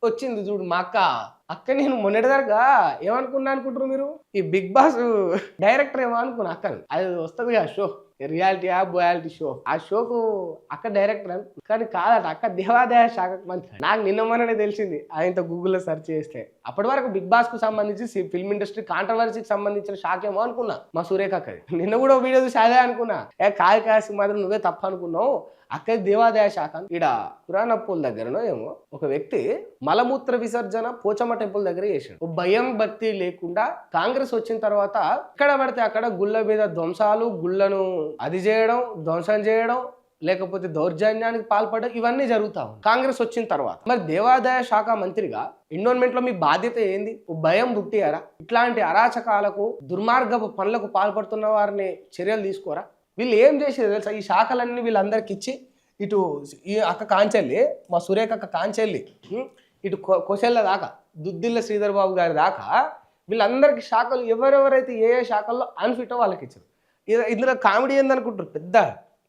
వచ్చింది చూడు మా అక్క నేను మొన్నటిదాకా ఏమనుకున్నా అనుకుంటారు మీరు ఈ బిగ్ బాస్ డైరెక్టర్ ఏమో అనుకున్నా అక్కని అది వస్తుంది కదా షో రియాలిటీ బయాలిటీ షో ఆ షోకు అక్క డైరెక్టర్ కానీ కాదట అక్క దేవాదాయ శాఖకు మంత్రి నాకు నిన్న మొన్ననే తెలిసింది ఆయనతో గూగుల్లో సెర్చ్ చేస్తే అప్పటి వరకు బిగ్ బాస్ కు సంబంధించి ఫిల్మ్ ఇండస్ట్రీ కాంట్రవర్సీకి సంబంధించిన శాఖ ఏమో అనుకున్నా మా సురేఖ అక్కది నిన్న కూడా వీడియో చూసి అదే అనుకున్నా కాసి మాత్రం నువ్వే తప్ప అనుకున్నావు అక్కడ దేవాదాయ శాఖ ఈడ పురాణప్పుల దగ్గరనో ఏమో ఒక వ్యక్తి మలమూత్ర విసర్జన పోచమ్మ టెంపుల్ దగ్గర చేశాడు భయం భక్తి లేకుండా కాంగ్రెస్ వచ్చిన తర్వాత ఎక్కడ పడితే అక్కడ గుళ్ళ మీద ధ్వంసాలు గుళ్ళను అది చేయడం ధ్వంసం చేయడం లేకపోతే దౌర్జన్యానికి పాల్పడడం ఇవన్నీ జరుగుతావు కాంగ్రెస్ వచ్చిన తర్వాత మరి దేవాదాయ శాఖ మంత్రిగా ఎన్విరాన్మెంట్ లో మీ బాధ్యత ఏంది భయం పుట్టియారా ఇట్లాంటి అరాచకాలకు దుర్మార్గపు పనులకు పాల్పడుతున్న వారిని చర్యలు తీసుకోరా వీళ్ళు ఏం చేసేది తెలుసా ఈ శాఖలన్నీ వీళ్ళందరికి ఇచ్చి ఇటు ఈ అక్క కాంచెల్లి మా సురేఖ అక్క కాంచెల్లి ఇటు కొసెల్ల దాకా దుద్దిల్ల శ్రీధర్ బాబు గారి దాకా వీళ్ళందరికీ శాఖలు ఎవరెవరైతే ఏ శాఖల్లో అన్ఫిటో వాళ్ళకి ఇచ్చారు ఇందులో కామెడీ ఏందనుకుంటారు పెద్ద